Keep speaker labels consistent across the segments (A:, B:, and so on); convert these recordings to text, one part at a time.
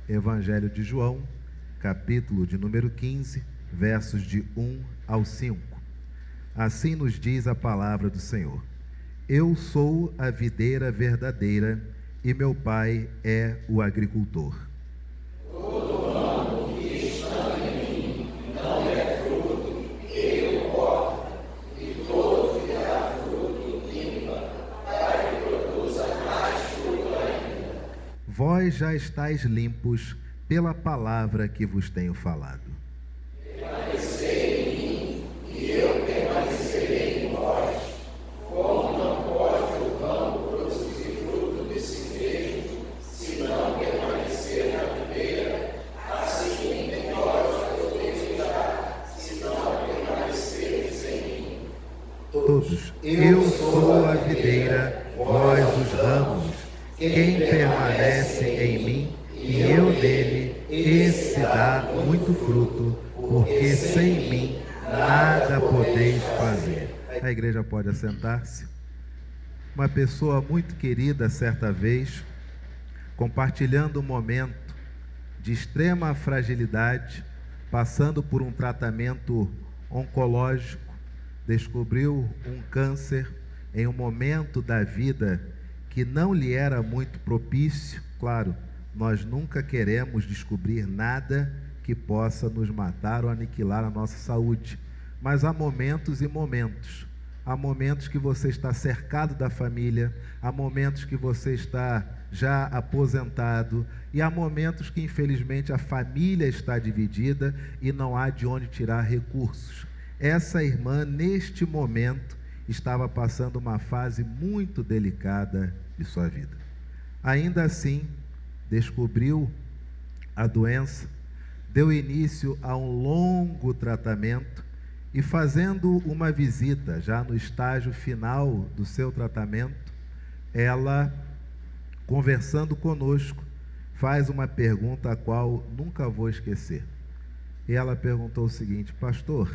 A: Evangelho de João, capítulo de número 15, versos de 1 ao 5. Assim nos diz a palavra do Senhor: Eu sou a videira verdadeira e meu Pai é o agricultor.
B: Todo ramo que está em mim não é fruto, ele o corta, e todo que dá fruto limpa, para que produza mais fruto ainda.
A: Vós já estáis limpos pela palavra que vos tenho falado.
B: Permanecei em mim, e eu permanecerei em vós. Como não pode o ramo produzir fruto de si mesmo, se não permanecer na videira, assim nem vós podeis dar, se não permaneceres em mim.
A: Todos, eu sou a videira, vós os ramos. Quem permanece em mim e eu nele, esse dá muito fruto, porque sem mim nada podeis fazer. A igreja pode assentar-se. Uma pessoa muito querida, certa vez, compartilhando um momento de extrema fragilidade, passando por um tratamento oncológico, descobriu um câncer em um momento da vida que não lhe era muito propício. Claro, nós nunca queremos descobrir nada que possa nos matar ou aniquilar a nossa saúde, mas há momentos e momentos. Há momentos que você está cercado da família, há momentos que você está já aposentado, e há momentos que infelizmente a família está dividida e não há de onde tirar recursos. Essa irmã, neste momento, estava passando uma fase muito delicada de sua vida. Ainda assim, descobriu a doença, deu início a um longo tratamento e, fazendo uma visita já no estágio final do seu tratamento, ela, conversando conosco, faz uma pergunta a qual nunca vou esquecer. E ela perguntou o seguinte: pastor,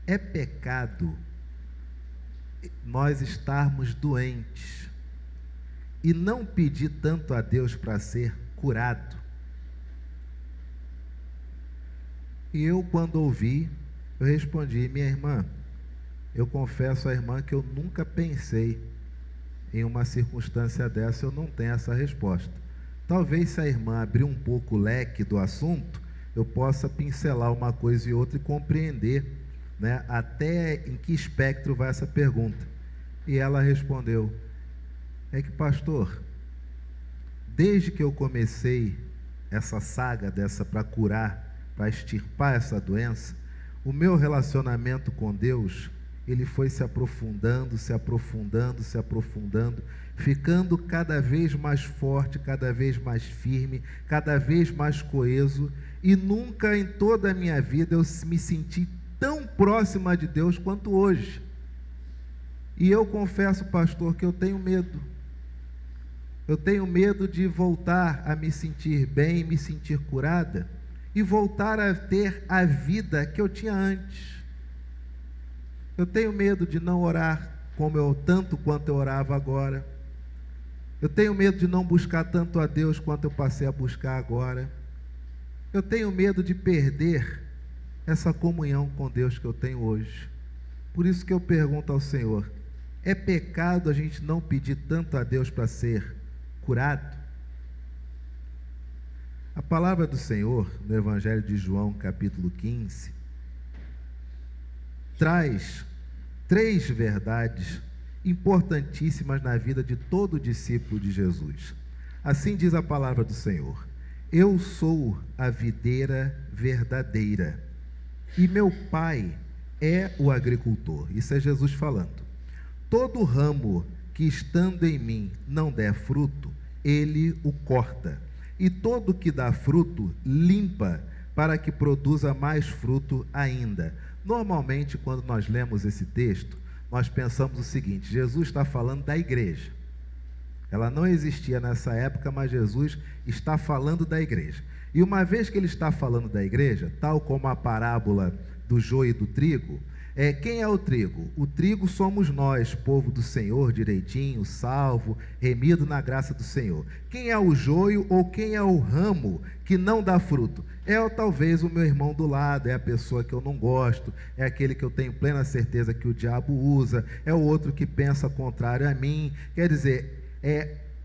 A: é pecado nós estarmos doentes e não pedir tanto a Deus para ser curado? E eu, quando ouvi, eu respondi: minha irmã, eu confesso à irmã que eu nunca pensei em uma circunstância dessa, eu não tenho essa resposta. Talvez, se a irmã abrir um pouco o leque do assunto, eu possa pincelar uma coisa e outra e compreender, né, até em que espectro vai essa pergunta. E ela respondeu: é que, pastor, desde que eu comecei essa saga dessa para curar, para extirpar essa doença, o meu relacionamento com Deus, ele foi se aprofundando, se aprofundando, se aprofundando, ficando cada vez mais forte, cada vez mais firme, cada vez mais coeso, e nunca em toda a minha vida eu me senti tão próxima de Deus quanto hoje. E eu confesso, pastor, que eu tenho medo. Eu tenho medo de voltar a me sentir bem, me sentir curada e voltar a ter a vida que eu tinha antes. Eu tenho medo de não orar tanto quanto eu orava agora. Eu tenho medo de não buscar tanto a Deus quanto eu passei a buscar agora. Eu tenho medo de perder essa comunhão com Deus que eu tenho hoje. Por isso que eu pergunto ao Senhor: é pecado a gente não pedir tanto a Deus para ser curado? A palavra do Senhor, no Evangelho de João, capítulo 15, traz 3 verdades importantíssimas na vida de todo discípulo de Jesus. Assim diz a palavra do Senhor: eu sou a videira verdadeira e meu Pai é o agricultor. Isso é Jesus falando. Todo ramo que estando em mim não der fruto, ele o corta, e todo que dá fruto, limpa, para que produza mais fruto ainda. Normalmente, quando nós lemos esse texto, nós pensamos o seguinte: Jesus está falando da igreja. Ela não existia nessa época, mas Jesus está falando da igreja. E uma vez que ele está falando da igreja, tal como a parábola do joio e do trigo, Quem é o trigo? O trigo somos nós, povo do Senhor, direitinho, salvo, remido na graça do Senhor. Quem é o joio ou quem é o ramo que não dá fruto? Talvez o meu irmão do lado, é a pessoa que eu não gosto, é aquele que eu tenho plena certeza que o diabo usa, é o outro que pensa contrário a mim. Quer dizer,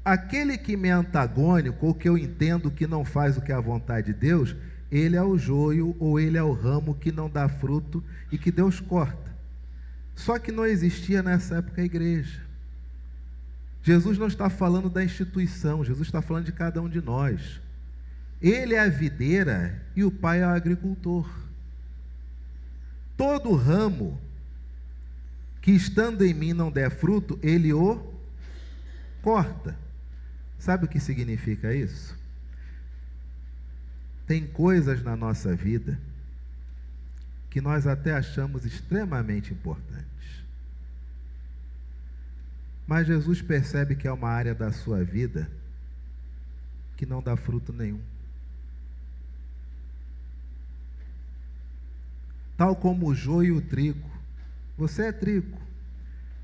A: aquele que me é antagônico ou que eu entendo que não faz o que é a vontade de Deus, ele é o joio ou ele é o ramo que não dá fruto e que Deus corta. Só que não existia nessa época a igreja. Jesus não está falando da instituição, Jesus está falando de cada um de nós. Ele é a videira e o Pai é o agricultor. Todo ramo que estando em mim não der fruto, ele o corta. Sabe o que significa isso? Tem coisas na nossa vida que nós até achamos extremamente importantes. Mas Jesus percebe que é uma área da sua vida que não dá fruto nenhum. Tal como o joio e o trigo. Você é trigo,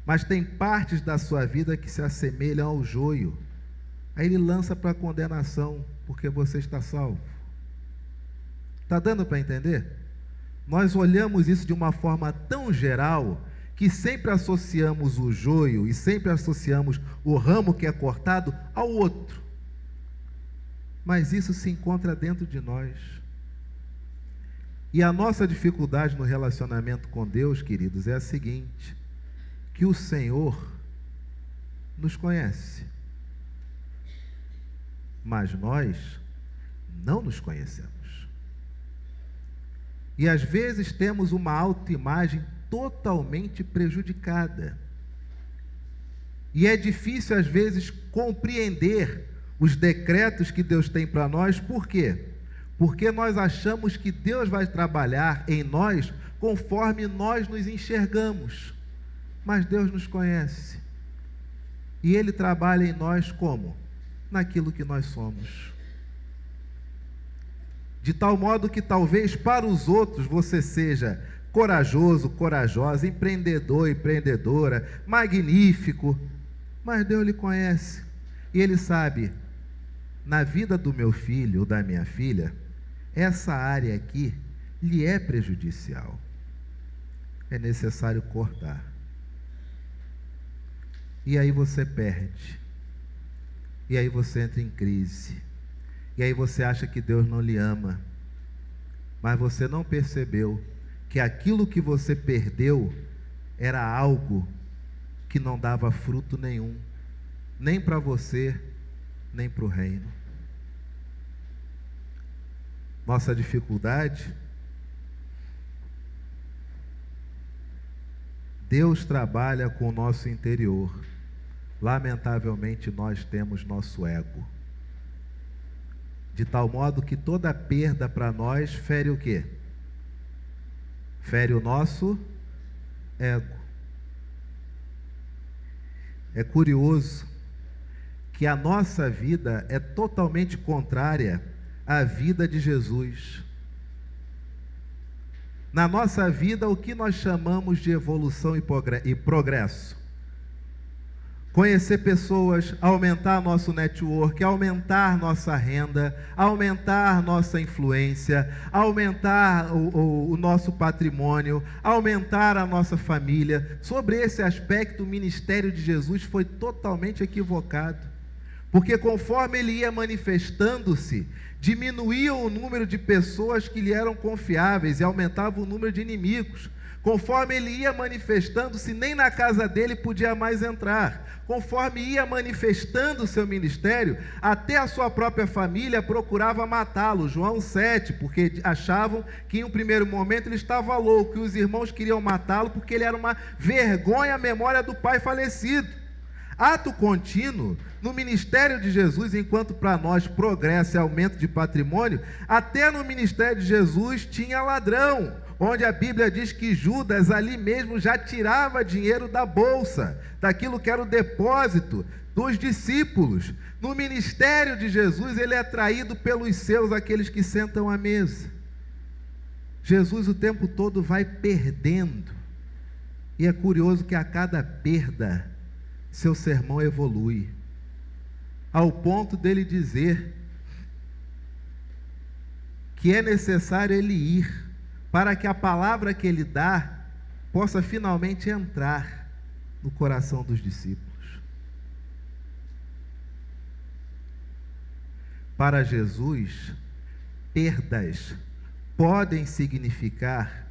A: mas tem partes da sua vida que se assemelham ao joio. Aí ele lança para a condenação, porque você está salvo. Está dando para entender? Nós olhamos isso de uma forma tão geral que sempre associamos o joio e sempre associamos o ramo que é cortado ao outro. Mas isso se encontra dentro de nós. E a nossa dificuldade no relacionamento com Deus, queridos, é a seguinte: que o Senhor nos conhece, mas nós não nos conhecemos. E às vezes temos uma autoimagem totalmente prejudicada. E é difícil às vezes compreender os decretos que Deus tem para nós. Por quê? Porque nós achamos que Deus vai trabalhar em nós conforme nós nos enxergamos. Mas Deus nos conhece. E Ele trabalha em nós como? Naquilo que nós somos. De tal modo que talvez para os outros você seja corajoso, corajosa, empreendedor, empreendedora, magnífico, mas Deus lhe conhece e Ele sabe, na vida do meu filho ou da minha filha, essa área aqui lhe é prejudicial, é necessário cortar. E aí você perde, e aí você entra em crise, e aí você acha que Deus não lhe ama, mas você não percebeu que aquilo que você perdeu era algo que não dava fruto nenhum, nem para você, nem para o reino. Nossa dificuldade, Deus trabalha com o nosso interior. Lamentavelmente nós temos nosso ego. De tal modo que toda perda para nós fere o quê? Fere o nosso ego. É curioso que a nossa vida é totalmente contrária à vida de Jesus. Na nossa vida, o que nós chamamos de evolução e progresso? Conhecer pessoas, aumentar nosso network, aumentar nossa renda, aumentar nossa influência, aumentar o nosso patrimônio, aumentar a nossa família. Sobre esse aspecto, o ministério de Jesus foi totalmente equivocado. Porque conforme ele ia manifestando-se, diminuía o número de pessoas que lhe eram confiáveis e aumentava o número de inimigos. Conforme ele ia manifestando-se, nem na casa dele podia mais entrar. Conforme ia manifestando o seu ministério, até a sua própria família procurava matá-lo. João 7, porque achavam que em um primeiro momento ele estava louco, e os irmãos queriam matá-lo porque ele era uma vergonha à memória do pai falecido. Ato contínuo, no ministério de Jesus, enquanto para nós progresso e aumento de patrimônio, até no ministério de Jesus tinha ladrão, onde a Bíblia diz que Judas ali mesmo já tirava dinheiro da bolsa, daquilo que era o depósito dos discípulos. No ministério de Jesus, ele é traído pelos seus, aqueles que sentam à mesa. Jesus o tempo todo vai perdendo E é curioso que a cada perda, seu sermão evolui, ao ponto dele dizer que é necessário ele ir, para que a palavra que ele dá possa finalmente entrar no coração dos discípulos. Para Jesus, perdas podem significar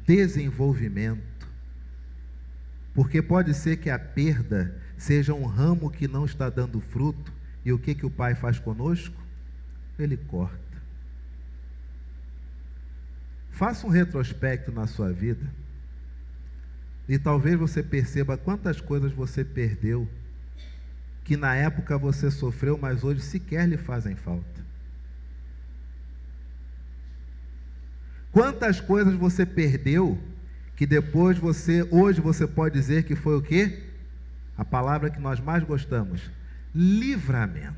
A: desenvolvimento, porque pode ser que a perda seja um ramo que não está dando fruto, e o que o Pai faz conosco? Ele corta. Faça um retrospecto na sua vida, e talvez você perceba quantas coisas você perdeu, que na época você sofreu, mas hoje sequer lhe fazem falta. Quantas coisas você perdeu, que depois hoje você pode dizer que foi o quê? A palavra que nós mais gostamos: livramento.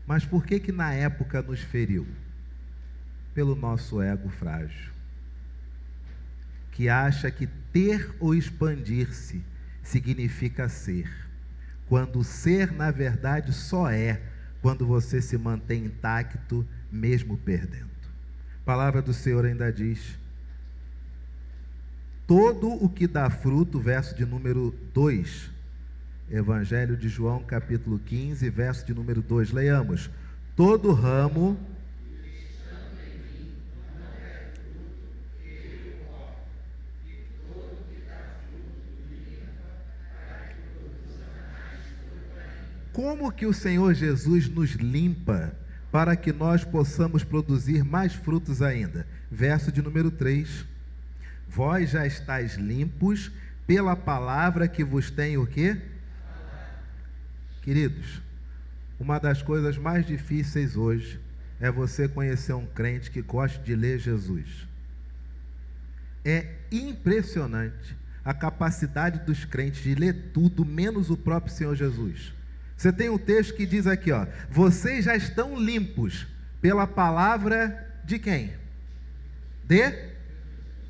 A: Mas por que na época nos feriu? Pelo nosso ego frágil, que acha que ter ou expandir-se significa ser, quando ser na verdade só é quando você se mantém intacto, mesmo perdendo. A palavra do Senhor ainda diz: todo o que dá fruto, verso de número 2, Evangelho de João, capítulo 15, verso de número 2, leiamos: todo ramo Como que o Senhor Jesus nos limpa para que nós possamos produzir mais frutos ainda? Verso de número 3. Vós já estáis limpos pela palavra que vos tem o quê? Queridos, uma das coisas mais difíceis hoje é você conhecer um crente que goste de ler Jesus. É impressionante a capacidade dos crentes de ler tudo, menos o próprio Senhor Jesus. Você tem um texto que diz aqui, ó: vocês já estão limpos pela palavra de quem?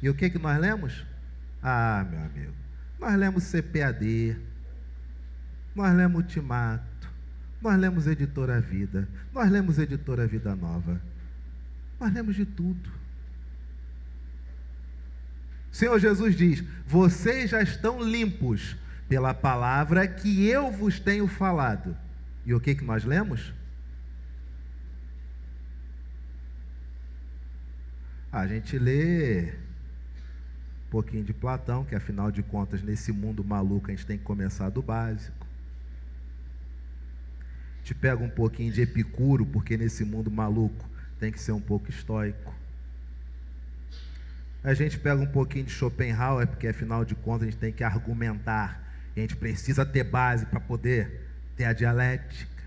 A: E o que nós lemos? Ah, meu amigo, nós lemos CPAD, nós lemos Ultimato, nós lemos Editora Vida, nós lemos Editora Vida Nova, nós lemos de tudo. O Senhor Jesus diz: vocês já estão limpos pela palavra que eu vos tenho falado. E o que nós lemos? A gente lê um pouquinho de Platão, que afinal de contas, nesse mundo maluco, a gente tem que começar do básico. A gente pega um pouquinho de Epicuro, porque nesse mundo maluco tem que ser um pouco estoico. A gente pega um pouquinho de Schopenhauer, porque afinal de contas a gente tem que argumentar. A gente precisa ter base para poder ter a dialética.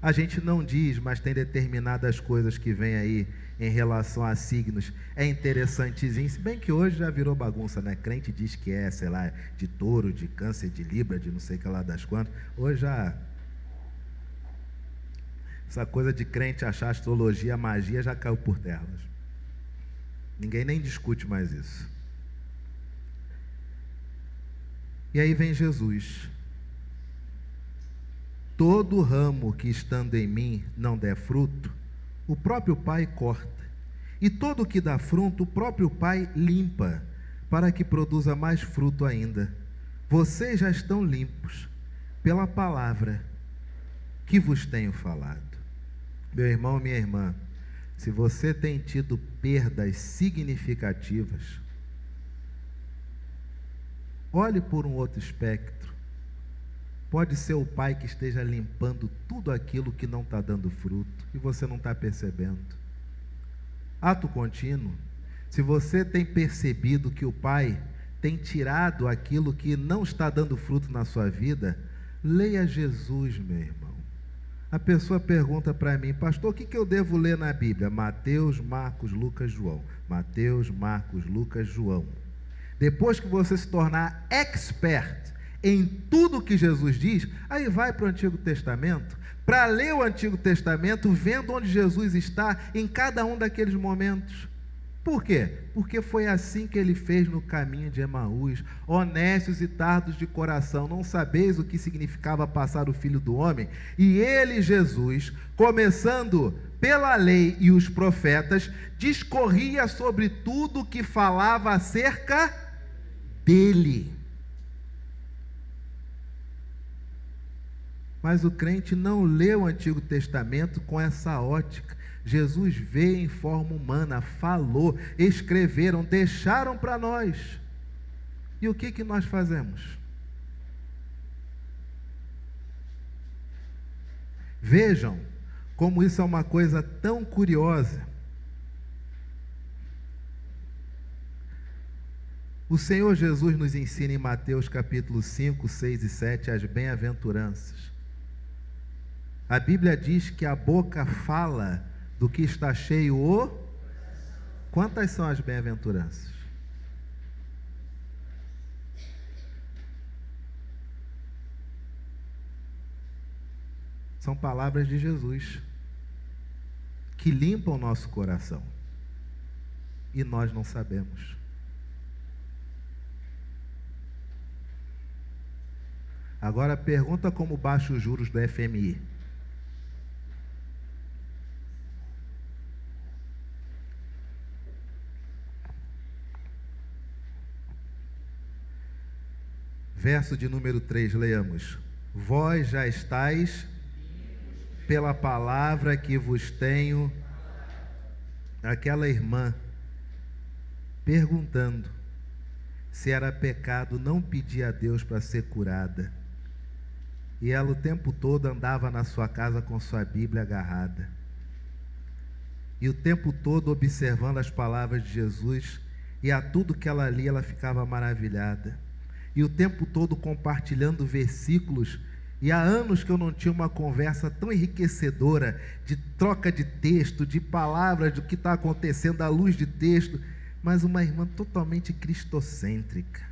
A: A gente não diz, mas tem determinadas coisas que vêm aí em relação a signos. É interessantezinho, se bem que hoje já virou bagunça, né? Crente diz que é, sei lá, de touro, de câncer, de libra, de não sei o que lá das quantas. Hoje já... essa coisa de crente achar astrologia, magia, já caiu por terra. Ninguém nem discute mais isso. E aí vem Jesus: todo ramo que estando em mim não der fruto, o próprio Pai corta, e todo que dá fruto, o próprio Pai limpa, para que produza mais fruto ainda. Vocês já estão limpos pela palavra que vos tenho falado. Meu irmão, minha irmã, se você tem tido perdas significativas, olhe por um outro espectro. Pode ser o Pai que esteja limpando tudo aquilo que não está dando fruto e você não está percebendo. Ato contínuo. Se você tem percebido que o Pai tem tirado aquilo que não está dando fruto na sua vida, leia Jesus, meu irmão. A pessoa pergunta para mim: pastor, o que eu devo ler na Bíblia? Mateus, Marcos, Lucas, João. Mateus, Marcos, Lucas, João. Depois que você se tornar expert em tudo que Jesus diz, aí vai para o Antigo Testamento, para ler o Antigo Testamento, vendo onde Jesus está em cada um daqueles momentos. Por quê? Porque foi assim que ele fez no caminho de Emaús. Honestos e tardos de coração, não sabeis o que significava passar o Filho do Homem? E ele, Jesus, começando pela lei e os profetas, discorria sobre tudo o que falava acerca dele. Mas o crente não lê o Antigo Testamento com essa ótica. Jesus veio em forma humana, falou, escreveram, deixaram para nós. E o que nós fazemos? Vejam como isso é uma coisa tão curiosa. O Senhor Jesus nos ensina em Mateus capítulo 5, 6 e 7 as bem-aventuranças. A Bíblia diz que a boca fala do que está cheio o... Quantas são as bem-aventuranças? São palavras de Jesus que limpam o nosso coração e nós não sabemos. Agora pergunta como baixa os juros do FMI. Verso de número 3, leamos. Vós já estáis pela palavra que vos tenho. Aquela irmã perguntando se era pecado não pedir a Deus para ser curada. E ela o tempo todo andava na sua casa com sua Bíblia agarrada. E o tempo todo observando as palavras de Jesus, e a tudo que ela lia ela ficava maravilhada. E o tempo todo compartilhando versículos, e há anos que eu não tinha uma conversa tão enriquecedora, de troca de texto, de palavras, do que está acontecendo à luz de texto, mas uma irmã totalmente cristocêntrica.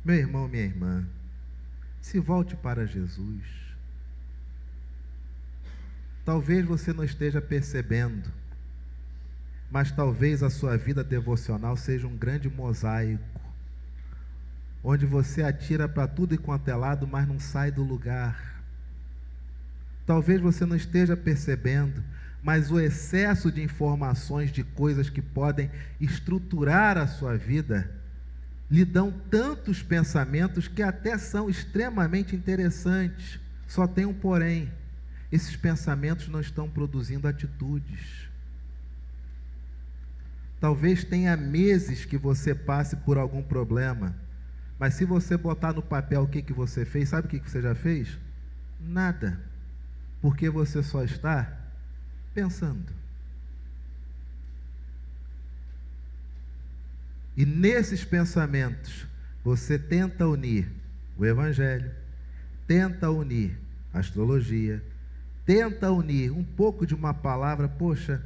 A: Meu irmão, minha irmã, se volte para Jesus. Talvez você não esteja percebendo, mas talvez a sua vida devocional seja um grande mosaico, onde você atira para tudo e quanto é lado, mas não sai do lugar. Talvez você não esteja percebendo, mas o excesso de informações, de coisas que podem estruturar a sua vida, lhe dão tantos pensamentos que até são extremamente interessantes. Só tem um porém: esses pensamentos não estão produzindo atitudes. Talvez tenha meses que você passe por algum problema, mas se você botar no papel o que você fez, sabe o que você já fez? Nada, porque você só está pensando. E nesses pensamentos, você tenta unir o Evangelho, tenta unir a astrologia, tenta unir um pouco de uma palavra. Poxa,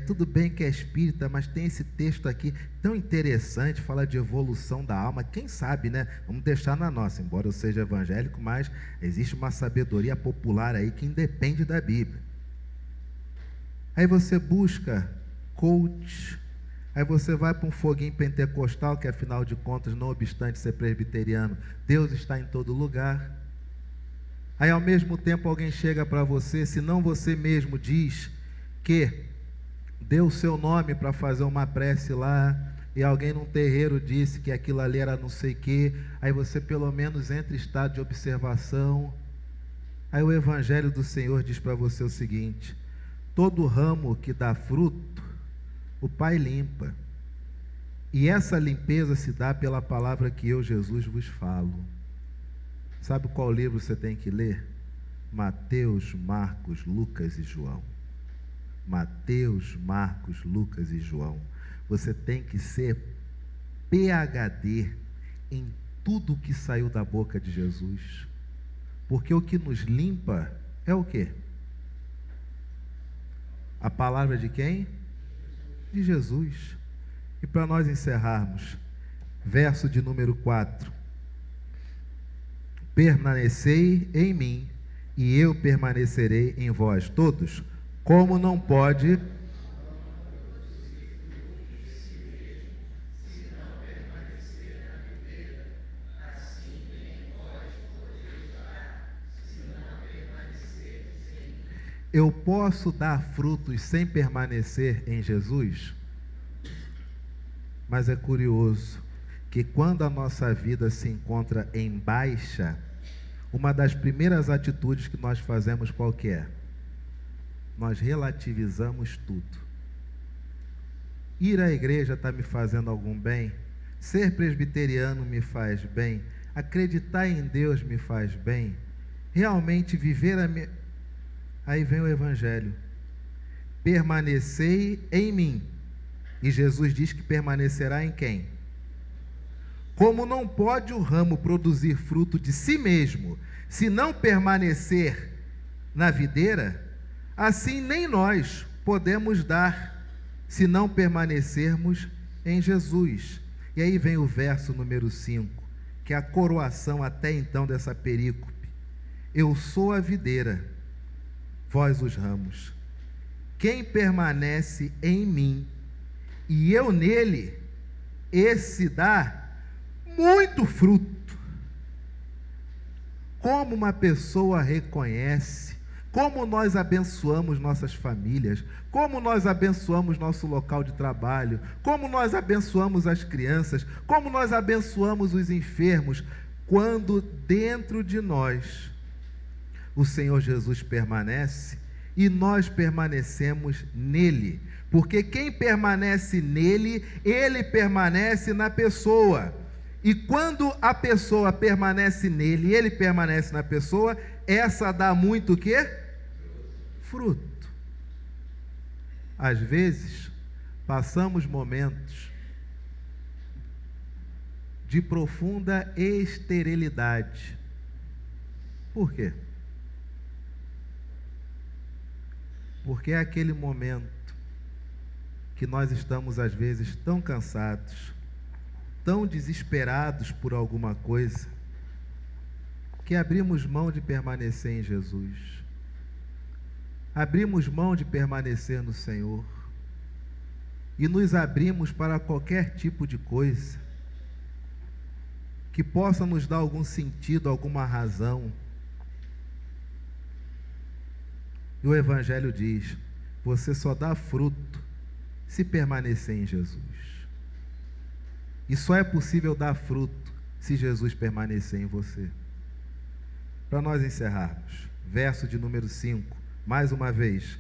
A: tudo bem que é espírita, mas tem esse texto aqui tão interessante, fala de evolução da alma, quem sabe, né? Vamos deixar na nossa, embora eu seja evangélico, mas existe uma sabedoria popular aí que independe da Bíblia. Aí você busca coach, aí você vai para um foguinho pentecostal, que afinal de contas, não obstante ser presbiteriano, Deus está em todo lugar. Aí ao mesmo tempo alguém chega para você, se não você mesmo diz que deu o seu nome para fazer uma prece lá, e alguém num terreiro disse que aquilo ali era não sei o quê, aí você pelo menos entra em estado de observação. Aí o Evangelho do Senhor diz para você o seguinte: todo ramo que dá fruto, o Pai limpa, e essa limpeza se dá pela palavra que eu, Jesus, vos falo. Sabe qual livro você tem que ler? Mateus, Marcos, Lucas e João. Mateus, Marcos, Lucas e João. Você tem que ser PhD em tudo que saiu da boca de Jesus, porque o que nos limpa é o quê? A palavra de quem? De Jesus. E para nós encerrarmos, verso de número 4, Permanecei em mim, e eu permanecerei em vós todos. Como não pode eu posso dar frutos sem permanecer em Jesus? Mas é curioso que quando a nossa vida se encontra em baixa, uma das primeiras atitudes que nós fazemos qual que é? Nós relativizamos tudo. Ir à igreja está me fazendo algum bem? Ser presbiteriano me faz bem? Acreditar em Deus me faz bem? Realmente viver a minha... Aí vem o Evangelho. Permanecei em mim. E Jesus diz que permanecerá em quem? Como não pode o ramo produzir fruto de si mesmo, se não permanecer na videira, assim nem nós podemos dar, se não permanecermos em Jesus. E aí vem o verso número 5, que é a coroação até então dessa perícope. Eu sou a videira, vós os ramos. Quem permanece em mim e eu nele, esse dá muito fruto. Como uma pessoa reconhece, como nós abençoamos nossas famílias, como nós abençoamos nosso local de trabalho, como nós abençoamos as crianças, como nós abençoamos os enfermos, quando dentro de nós o Senhor Jesus permanece e nós permanecemos nele. Porque quem permanece nele, ele permanece na pessoa. E quando a pessoa permanece nele, ele permanece na pessoa, essa dá muito o quê? Fruto. Às vezes, passamos momentos de profunda esterilidade. Por quê? Porque é aquele momento que nós estamos às vezes tão cansados, tão desesperados por alguma coisa, que abrimos mão de permanecer em Jesus. Abrimos mão de permanecer no Senhor e nos abrimos para qualquer tipo de coisa que possa nos dar algum sentido, alguma razão. E o Evangelho diz: você só dá fruto se permanecer em Jesus. E só é possível dar fruto se Jesus permanecer em você. Para nós encerrarmos, verso de número 5, mais uma vez.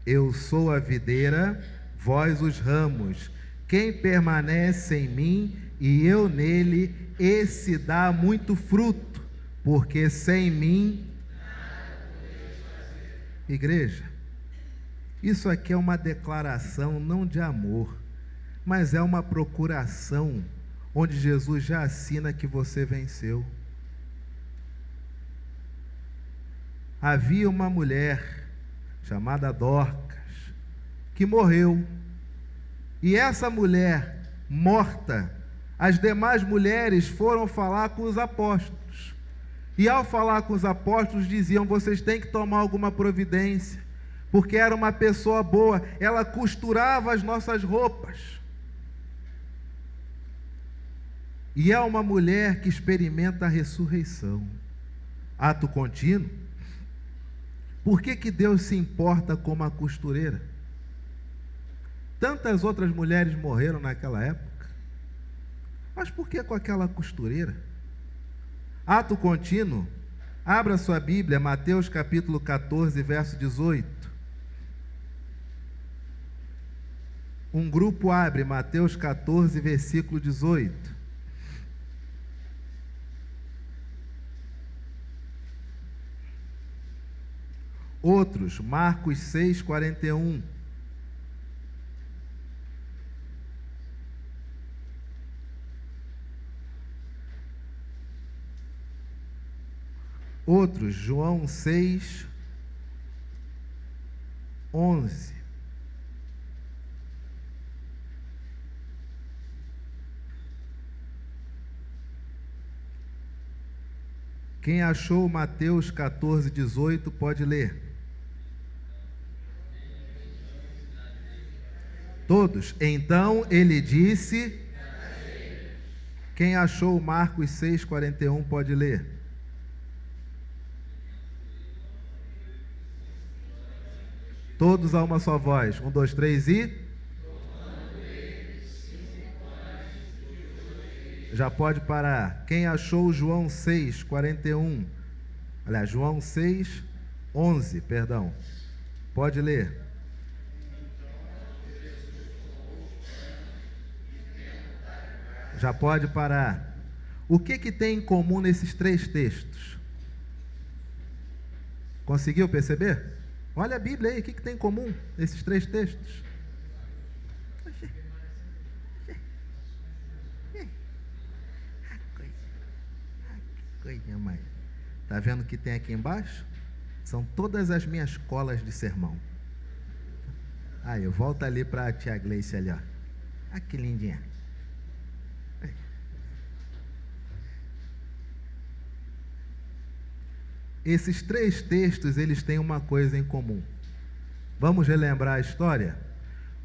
A: Eu sou a videira, vós os ramos. Quem permanece em mim e eu nele, esse dá muito fruto, porque sem mim... Igreja, isso aqui é uma declaração não de amor, mas é uma procuração, onde Jesus já assina que você venceu. Havia uma mulher chamada Dorcas, que morreu, e essa mulher morta, as demais mulheres foram falar com os apóstolos, e ao falar com os apóstolos diziam: vocês têm que tomar alguma providência, porque era uma pessoa boa, ela costurava as nossas roupas. E é uma mulher que experimenta a ressurreição. Ato contínuo. Por que Deus se importa com uma costureira? Tantas outras mulheres morreram naquela época, mas por que com aquela costureira? Ato contínuo. Abra sua Bíblia, Mateus capítulo 14, verso 18. Um grupo abre Mateus 14, versículo 18. Outros, Marcos 6, 41. Outros, João 6, 11. Quem achou Mateus 14, 18, pode ler. Todos. Então ele disse. Quem achou Marcos 6, 41, pode ler. Todos a uma só voz. 1, 2, 3 e... Já pode parar. Quem achou João 6, 41? Aliás, João 6, 11, perdão. Pode ler. Já pode parar. O que tem em comum nesses três textos? Conseguiu perceber? Olha a Bíblia aí, o que tem em comum nesses três textos? Coisa mais. Está vendo o que tem aqui embaixo? São todas as minhas colas de sermão. Aí, eu volto ali para a tia Gleice ali, ó. Ah, que lindinha. Esses três textos, eles têm uma coisa em comum. Vamos relembrar a história?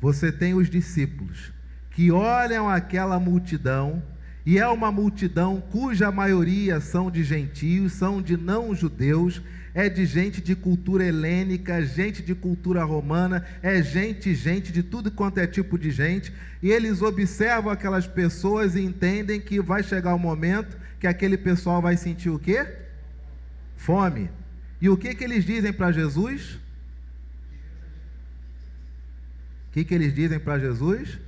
A: Você tem os discípulos que olham aquela multidão, e é uma multidão cuja maioria são de gentios, são de não-judeus, é de gente de cultura helênica, gente de cultura romana, é gente de tudo quanto é tipo de gente, e eles observam aquelas pessoas e entendem que vai chegar o momento que aquele pessoal vai sentir o quê? Fome. E o que eles dizem para Jesus? O que eles dizem para Jesus?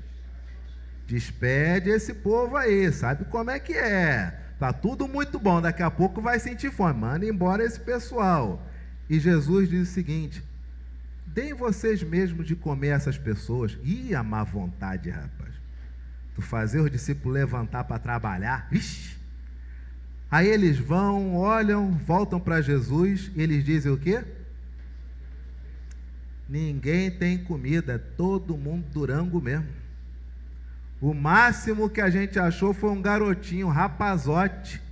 A: Despede esse povo aí, sabe como é que é? Tá tudo muito bom, daqui a pouco vai sentir fome, manda embora esse pessoal. E Jesus diz o seguinte: deem vocês mesmos de comer essas pessoas. Ih, a má vontade, rapaz. Tu fazer os discípulos levantar para trabalhar, vixi. Aí eles vão, olham, voltam para Jesus e eles dizem o quê? Ninguém tem comida, todo mundo durango mesmo. O máximo que a gente achou foi um garotinho, um rapazote.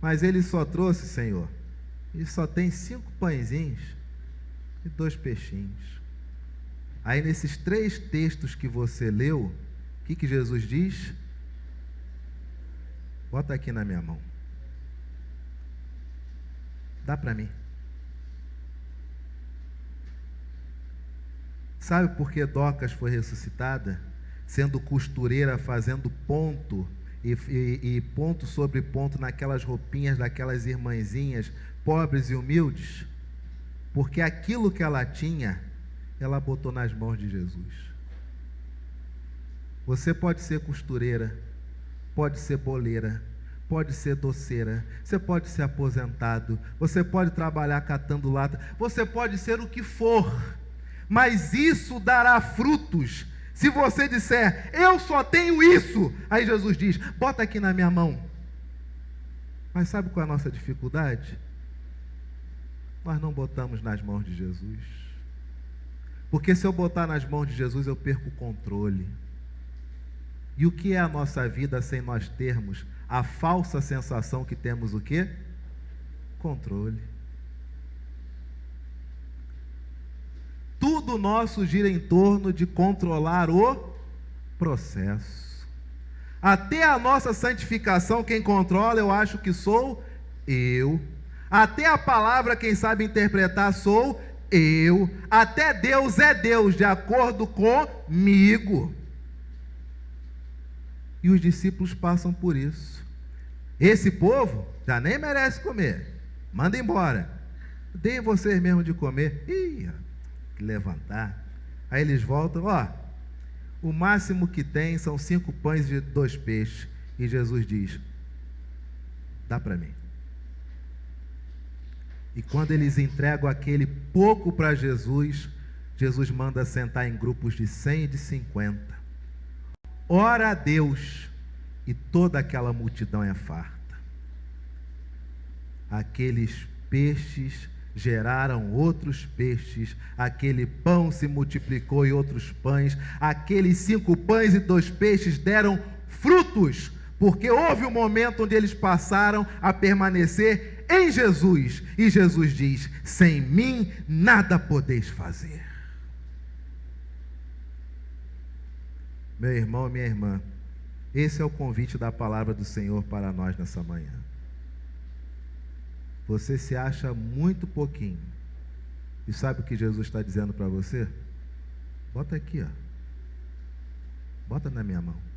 A: Mas ele só trouxe, Senhor, ele só tem 5 pãezinhos e 2 peixinhos. Aí nesses 3 textos que você leu, o que Jesus diz? Bota aqui na minha mão. Dá para mim. Sabe por que Docas foi ressuscitada? Sendo costureira, fazendo ponto e ponto sobre ponto naquelas roupinhas daquelas irmãzinhas pobres e humildes, porque aquilo que ela tinha, ela botou nas mãos de Jesus. Você pode ser costureira, pode ser boleira, pode ser doceira, você pode ser aposentado, você pode trabalhar catando lata, você pode ser o que for, mas isso dará frutos. Se você disser, eu só tenho isso, aí Jesus diz, bota aqui na minha mão. Mas sabe qual é a nossa dificuldade? Nós não botamos nas mãos de Jesus. Porque se eu botar nas mãos de Jesus, eu perco o controle. E o que é a nossa vida sem nós termos a falsa sensação que temos o quê? Controle. Tudo nosso gira em torno de controlar o processo. Até a nossa santificação, quem controla, eu acho que sou eu. Até a palavra, quem sabe interpretar, sou eu. Até Deus é Deus, de acordo comigo. E os discípulos passam por isso. Esse povo já nem merece comer. Manda embora. Deem vocês mesmo de comer. Ih, que levantar. Aí eles voltam, ó. O máximo que tem são 5 pães e 2 peixes. E Jesus diz, dá para mim. E quando eles entregam aquele pouco para Jesus, Jesus manda sentar em grupos de 100 e de 50. Ora a Deus, e toda aquela multidão é farta. Aqueles peixes geraram outros peixes, aquele pão se multiplicou em outros pães, aqueles 5 pães e 2 peixes deram frutos, porque houve um momento onde eles passaram a permanecer em Jesus, e Jesus diz: sem mim nada podeis fazer. Meu irmão e minha irmã, esse é o convite da palavra do Senhor para nós nessa manhã. Você se acha muito pouquinho, e sabe o que Jesus está dizendo para você? Bota aqui, ó. Bota na minha mão.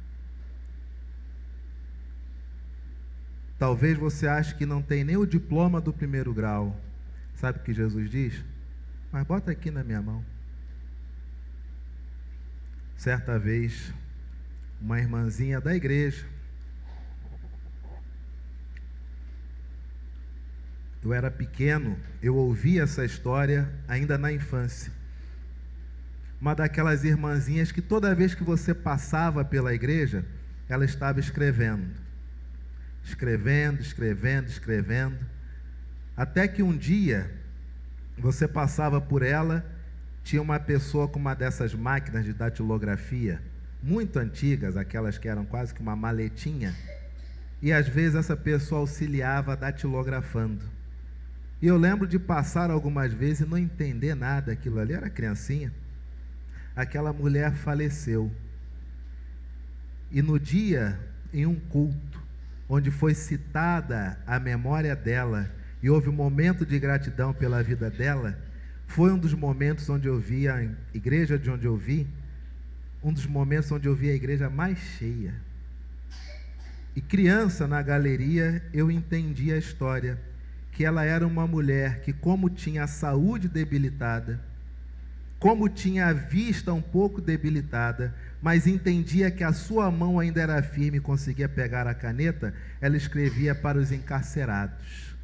A: Talvez você ache que não tem nem o diploma do 1º grau. Sabe o que Jesus diz? Mas bota aqui na minha mão. Certa vez, uma irmãzinha da igreja, eu era pequeno, eu ouvi essa história ainda na infância. Uma daquelas irmãzinhas que toda vez que você passava pela igreja, ela estava escrevendo, até que um dia você passava por ela, tinha uma pessoa com uma dessas máquinas de datilografia, muito antigas, aquelas que eram quase que uma maletinha, e às vezes essa pessoa auxiliava datilografando. E eu lembro de passar algumas vezes e não entender nada, aquilo ali era criancinha. Aquela mulher faleceu. E no dia, em um culto, onde foi citada a memória dela, e houve um momento de gratidão pela vida dela, foi um dos momentos onde eu vi a igreja de onde eu vi, um dos momentos onde eu vi a igreja mais cheia. E criança, na galeria, eu entendi a história, que ela era uma mulher que, como tinha a saúde debilitada, como tinha a vista um pouco debilitada, mas entendia que a sua mão ainda era firme e conseguia pegar a caneta, ela escrevia para os encarcerados.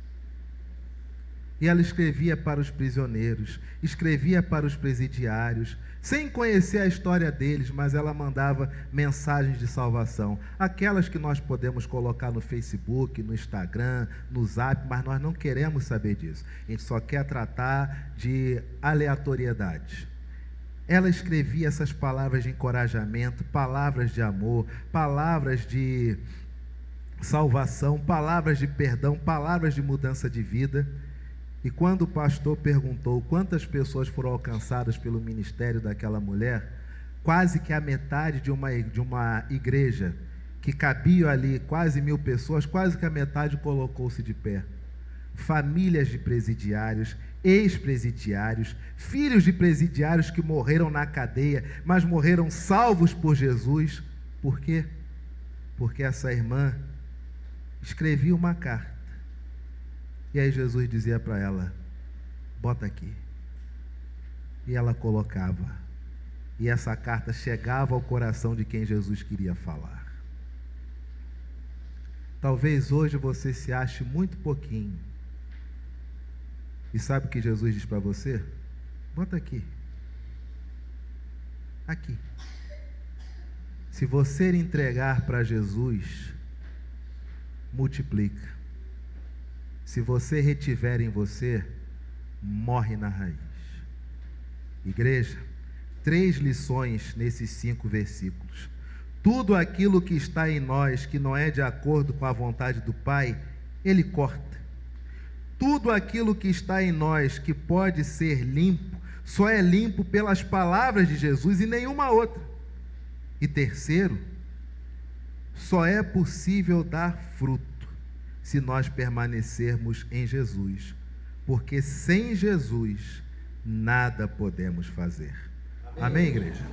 A: E ela escrevia para os prisioneiros, escrevia para os presidiários, sem conhecer a história deles, mas ela mandava mensagens de salvação. Aquelas que nós podemos colocar no Facebook, no Instagram, no Zap, mas nós não queremos saber disso. A gente só quer tratar de aleatoriedade. Ela escrevia essas palavras de encorajamento, palavras de amor, palavras de salvação, palavras de perdão, palavras de mudança de vida. E quando o pastor perguntou quantas pessoas foram alcançadas pelo ministério daquela mulher, quase que a metade de uma igreja, que cabia ali quase 1000 pessoas, quase que a metade colocou-se de pé. Famílias de presidiários, ex-presidiários, filhos de presidiários que morreram na cadeia, mas morreram salvos por Jesus. Por quê? Porque essa irmã escrevia uma carta. E aí Jesus dizia para ela: bota aqui. E ela colocava. E essa carta chegava ao coração de quem Jesus queria falar. Talvez hoje você se ache muito pouquinho. E sabe o que Jesus diz para você? Bota aqui. Aqui. Se você entregar para Jesus, multiplica. Se você retiver em você, morre na raiz. Igreja, 3 lições nesses 5 versículos. Tudo aquilo que está em nós, que não é de acordo com a vontade do Pai, Ele corta. Tudo aquilo que está em nós, que pode ser limpo, só é limpo pelas palavras de Jesus e nenhuma outra. E terceiro, só é possível dar fruto se nós permanecermos em Jesus, porque sem Jesus nada podemos fazer. Amém, igreja?